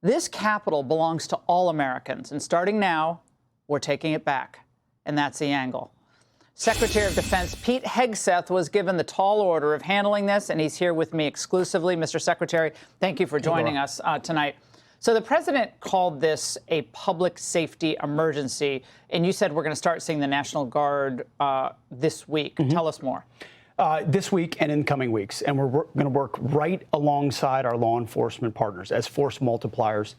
This capital belongs to all Americans, and starting now, we're taking it back. And that's the angle. Secretary of Defense Pete Hegseth was given the tall order of handling this, and he's here with me exclusively. Mr. Secretary, thank you for joining us tonight. So the president called this a public safety emergency, and you said we're going to start seeing the National Guard this week. Tell us more. This week and in coming weeks, and we're going to work right alongside our law enforcement partners as force multipliers.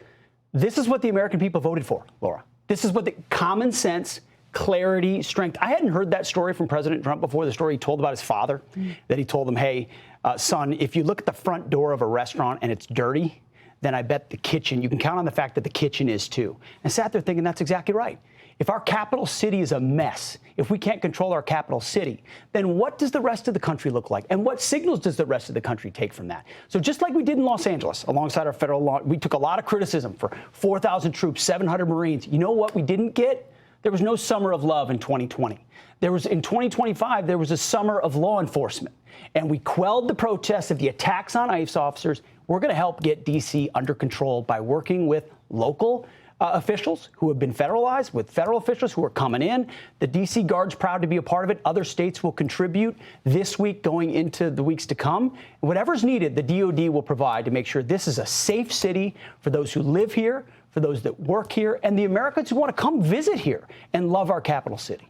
This is what the American people voted for, Laura. This is what the common sense, clarity, strength. I hadn't heard that story from President Trump before, the story he told about his father, that he told him, hey, son, if you look at the front door of a restaurant and it's dirty, then I bet the kitchen, you can count on the fact that the kitchen is too. And I sat there thinking that's exactly right. If our capital city is a mess, if we can't control our capital city, then what does the rest of the country look like? And what signals does the rest of the country take from that? So just like we did in Los Angeles, alongside our federal law, we took a lot of criticism for 4,000 troops, 700 Marines. You know what we didn't get? There was no summer of love in 2020. In 2025, there was a summer of law enforcement. And we quelled the protests of the attacks on ICE officers. We're going to help get D.C. under control by working with local officials who have been federalized, with federal officials who are coming in. The D.C. Guard's proud to be a part of it. Other states will contribute this week going into the weeks to come. Whatever's needed, the DOD will provide to make sure this is a safe city for those who live here, for those that work here, and the Americans who want to come visit here and love our capital city.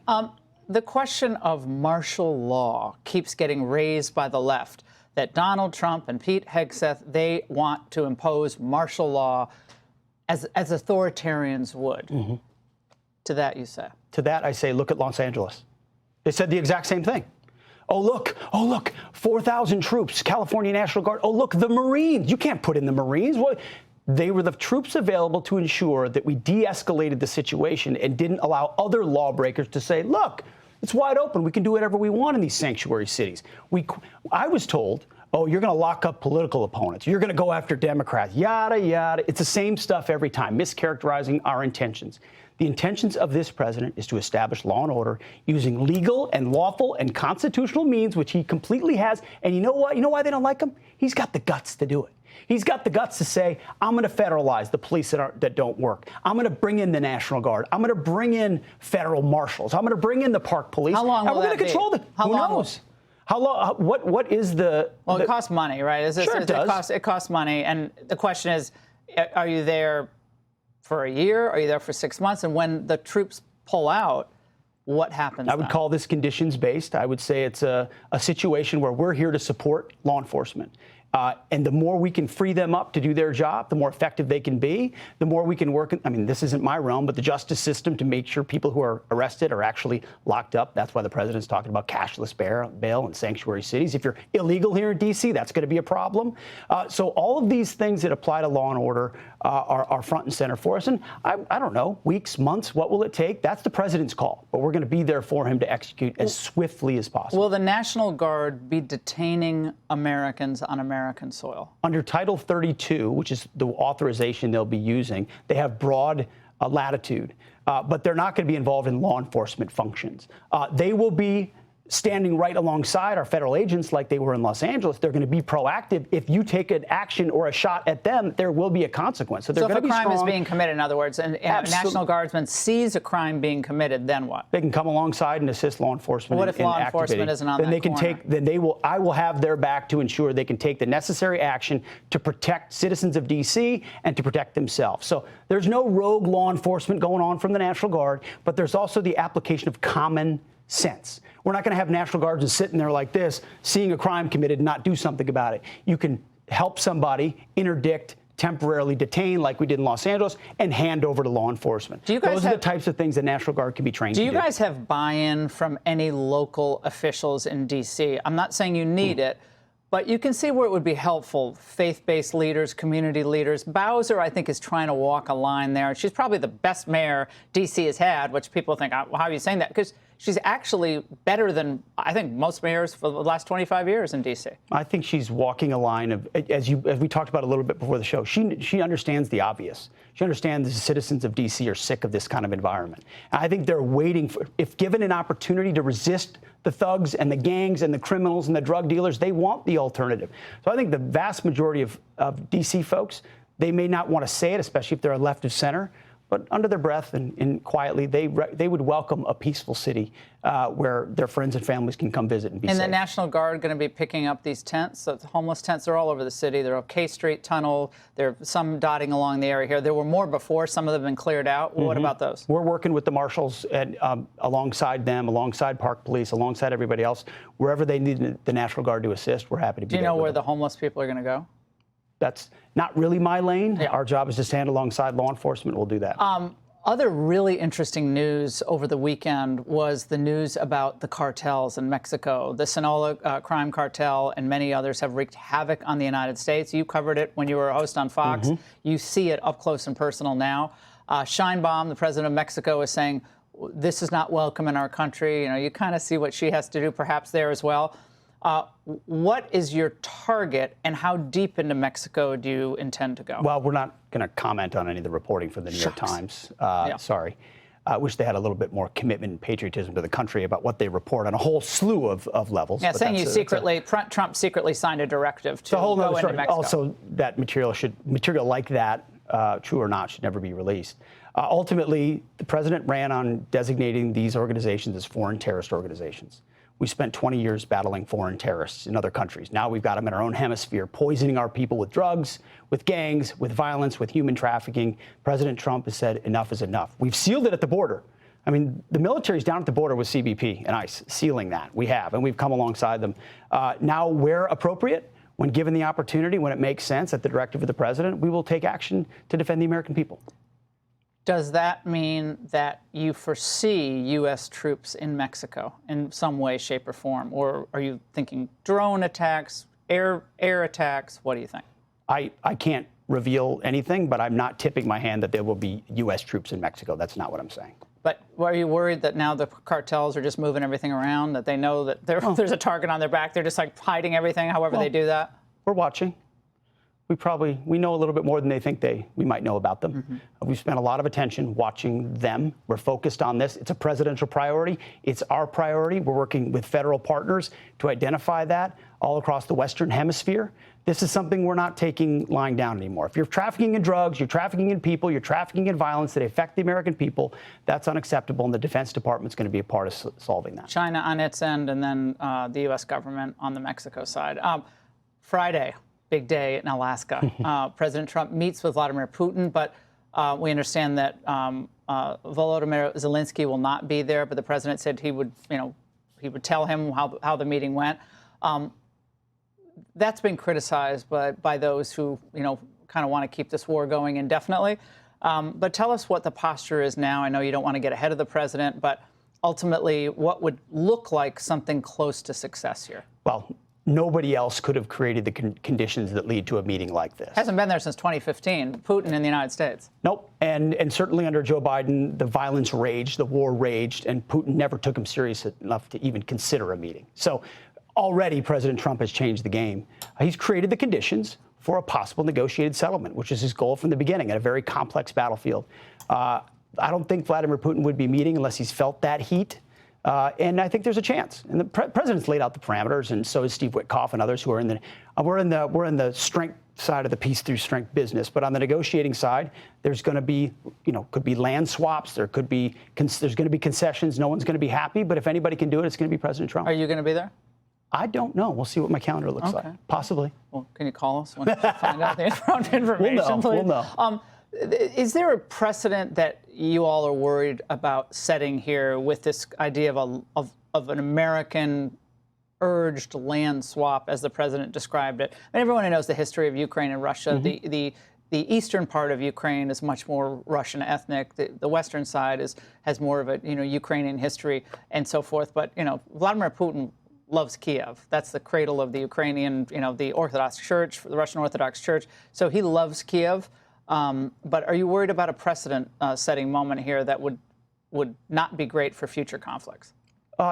The question of martial law keeps getting raised by the left, that Donald Trump and Pete Hegseth, they want to impose martial law as authoritarians would. To that you say? To that I say, look at Los Angeles. They said the exact same thing. Oh, look, 4,000 troops, California National Guard. Oh, look, the Marines. You can't put in the Marines. What? They were the troops available to ensure that we de-escalated the situation and didn't allow other lawbreakers to say, look, it's wide open. We can do whatever we want in these sanctuary cities. I was told, oh, you're going to lock up political opponents. You're going to go after Democrats, yada, yada. It's the same stuff every time, mischaracterizing our intentions. The intentions of this president is to establish law and order using legal and lawful and constitutional means, which he completely has. And you know what? You know why they don't like him? He's got the guts to do it. He's got the guts to say, I'm going to federalize the police that don't work. I'm going to bring in the National Guard. I'm going to bring in federal marshals. I'm going to bring in the park police. How long will that be? We're going to control How who long knows? How long? What is the? Well, it costs money, right? Sure, it does. It costs money, and the question is, are you there for a year? Are you there for 6 months? And when the troops pull out, what happens? I would call this conditions-based. I would say it's a situation where we're here to support law enforcement. And the more we can free them up to do their job, the more effective they can be, the more we can work. I mean, this isn't my realm, but the justice system to make sure people who are arrested are actually locked up. That's why the president's talking about cashless bail in sanctuary cities. If you're illegal here in D.C., that's going to be a problem. So all of these things that apply to law and order are front and center for us. And I don't know, weeks, months, what will it take? That's the president's call. But we're going to be there for him to execute as swiftly as possible. Will the National Guard be detaining Americans on American soil? Under Title 32, which is the authorization they'll be using, they have broad latitude, but they're not going to be involved in law enforcement functions. They will be standing right alongside our federal agents like they were in Los Angeles. They're going to be proactive. If you take an action or a shot at them, there will be a consequence. So they're going to be strong. So if a crime is being committed, in other words, and a National Guardsman sees a crime being committed, then what? They can come alongside and assist law enforcement. What if law enforcement isn't on that corner? I will have their back to ensure they can take the necessary action to protect citizens of D.C. and to protect themselves. So there's no rogue law enforcement going on from the National Guard, but there's also the application of common sense. We're not going to have National Guardsmen sitting there like this, seeing a crime committed and not do something about it. You can help somebody, interdict, temporarily detain, like we did in Los Angeles, and hand over to law enforcement. Those are the types of things the National Guard can be trained to do. Do you guys have buy-in from any local officials in D.C.? I'm not saying you need it, but you can see where it would be helpful. Faith-based leaders, community leaders. Bowser, I think, is trying to walk a line there. She's probably the best mayor D.C. has had, which people think, well, how are you saying that? Because she's actually better than, I think, most mayors for the last 25 years in D.C. I think she's walking a line of, as we talked about a little bit before the show, she understands the obvious. She understands the citizens of D.C. are sick of this kind of environment. And I think they're waiting for, if given an opportunity to resist the thugs and the gangs and the criminals and the drug dealers, they want the alternative. So I think the vast majority of D.C. folks, They may not want to say it, especially if they're left of center, but under their breath and quietly, they would welcome a peaceful city where their friends and families can come visit and be safe. And the National Guard going to be picking up these tents? So the homeless tents are all over the city. They're on K Street Tunnel. There are some dotting along the area here. There were more before. Some of them have been cleared out. Well, what about those? We're working with the marshals and alongside them, alongside Park Police, alongside everybody else. Wherever they need the National Guard to assist, we're happy to be there. Do you know where them. the homeless people are going to go? That's not really my lane. Yeah. Our job is to stand alongside law enforcement. We'll do that. Other really interesting news over the weekend was the news about the cartels in Mexico. The Sinaloa crime cartel and many others have wreaked havoc on the United States. You covered it when you were a host on Fox. You see it up close and personal now. Sheinbaum, the president of Mexico, is saying this is not welcome in our country. You know, you kind of see what she has to do perhaps there as well. What is your target, and how deep into Mexico do you intend to go? Well, we're not going to comment on any of the reporting from the New York Times. Sorry. I wish they had a little bit more commitment and patriotism to the country about what they report on a whole slew of levels. Yeah, saying Trump secretly signed a directive to go into Mexico. Also, that material like that, true or not, should never be released. Ultimately, the president ran on designating these organizations as foreign terrorist organizations. We spent 20 years battling foreign terrorists in other countries. Now we've got them in our own hemisphere, poisoning our people with drugs, with gangs, with violence, with human trafficking. President Trump has said enough is enough. We've sealed it at the border. I mean, the military's down at the border with CBP and ICE, sealing that. We have, and we've come alongside them. Now, where appropriate, when given the opportunity, when it makes sense at the directive of the president, we will take action to defend the American people. Does that mean that you foresee U.S. troops in Mexico in some way, shape, or form? Or are you thinking drone attacks, air attacks? What do you think? I can't reveal anything, but I'm not tipping my hand that there will be U.S. troops in Mexico. That's not what I'm saying. But are you worried that now the cartels are just moving everything around, that they know that there's a target on their back? They're just like hiding everything, however they do that? We're watching. We know a little bit more than they think we might know about them. We've spent a lot of attention watching them. We're focused on this. It's a presidential priority. It's our priority. We're working with federal partners to identify that all across the Western Hemisphere. This is something we're not lying down anymore. If you're trafficking in drugs, you're trafficking in people, you're trafficking in violence that affect the American people, that's unacceptable, and the Defense Department's going to be a part of solving that. China on its end, and then the U.S. government on the Mexico side. Friday. Big day in Alaska. President Trump meets with Vladimir Putin, but we understand that Volodymyr Zelensky will not be there. But the president said he would tell him how the meeting went. That's been criticized by those who kind of want to keep this war going indefinitely. But tell us what the posture is now. I know you don't want to get ahead of the president, but ultimately, what would look like something close to success here? Well, nobody else could have created the conditions that lead to a meeting like this. Hasn't been there since 2015. Putin in the United States. Nope. And certainly under Joe Biden, the violence raged, the war raged, and Putin never took him serious enough to even consider a meeting. So already President Trump has changed the game. He's created the conditions for a possible negotiated settlement, which is his goal from the beginning at a very complex battlefield. I don't think Vladimir Putin would be meeting unless he's felt that heat. And I think there's a chance. And the president's laid out the parameters, and so is Steve Witkoff and others who are in the. We're in the strength side of the peace through strength business, but on the negotiating side, there's going to be, could be land swaps. There's going to be concessions. No one's going to be happy, but if anybody can do it, it's going to be President Trump. Are you going to be there? I don't know. We'll see what my calendar looks like. Possibly. Well, can you call us when you find out the information, please? We'll know. Is there a precedent that you all are worried about setting here with this idea of an American urged land swap, as the president described it? I mean, everyone knows the history of Ukraine and Russia. The eastern part of Ukraine is much more Russian ethnic. The western side has more of a Ukrainian history and so forth. But Vladimir Putin loves Kiev. That's the cradle of the Ukrainian, the Orthodox Church, the Russian Orthodox Church. So he loves Kiev. But are you worried about a precedent-setting moment here that would not be great for future conflicts?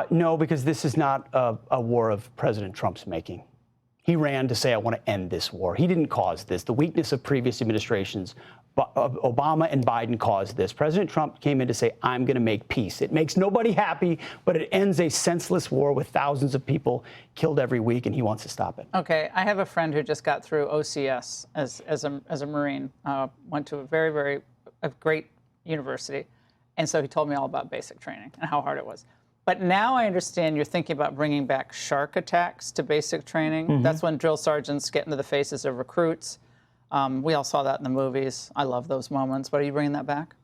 No, because this is not a war of President Trump's making. He ran to say, I want to end this war. He didn't cause this. The weakness of previous administrations Obama and Biden caused this. President Trump came in to say, I'm going to make peace. It makes nobody happy, but it ends a senseless war with thousands of people killed every week, and he wants to stop it. Okay, I have a friend who just got through OCS as a Marine, went to a very great university, and so he told me all about basic training and how hard it was. But now I understand you're thinking about bringing back shark attacks to basic training. Mm-hmm. That's when drill sergeants get into the faces of recruits. We all saw that in the movies. I love those moments. But are you bringing that back?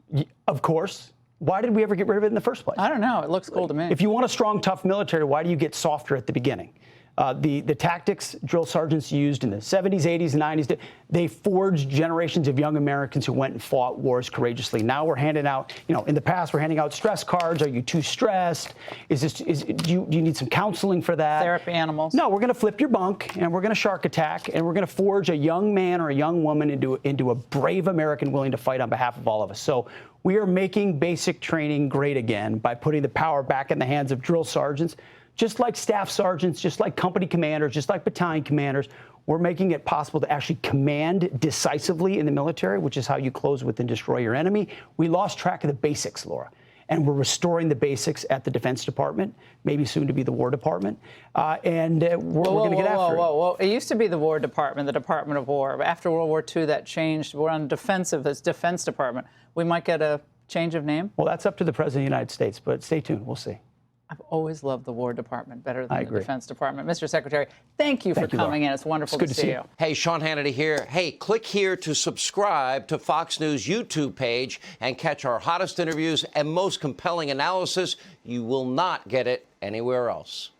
Of course. Why did we ever get rid of it in the first place? I don't know. It looks cool to me. If you want a strong, tough military, why do you get softer at the beginning? The tactics drill sergeants used in the 70s, 80s, and 90s, they forged generations of young Americans who went and fought wars courageously. Now we're handing out, in the past we're handing out stress cards. Are you too stressed? Do you need some counseling for that? Therapy animals? No, we're going to flip your bunk, and we're going to shark attack, and we're going to forge a young man or a young woman into a brave American willing to fight on behalf of all of us. So we are making basic training great again by putting the power back in the hands of drill sergeants. Just like staff sergeants, just like company commanders, just like battalion commanders, we're making it possible to actually command decisively in the military, which is how you close with and destroy your enemy. We lost track of the basics, Laura, and we're restoring the basics at the Defense Department, maybe soon to be the War Department, and we're going to get after it. It used to be the War Department, the Department of War. But after World War II, that changed. We're on defensive, it's Defense Department. We might get a change of name? Well, that's up to the President of the United States, but stay tuned. We'll see. I've always loved the War Department better than the Defense Department. Mr. Secretary, thank you for coming in. It's wonderful to see you. Hey, Sean Hannity here. Hey, click here to subscribe to Fox News YouTube page and catch our hottest interviews and most compelling analysis. You will not get it anywhere else.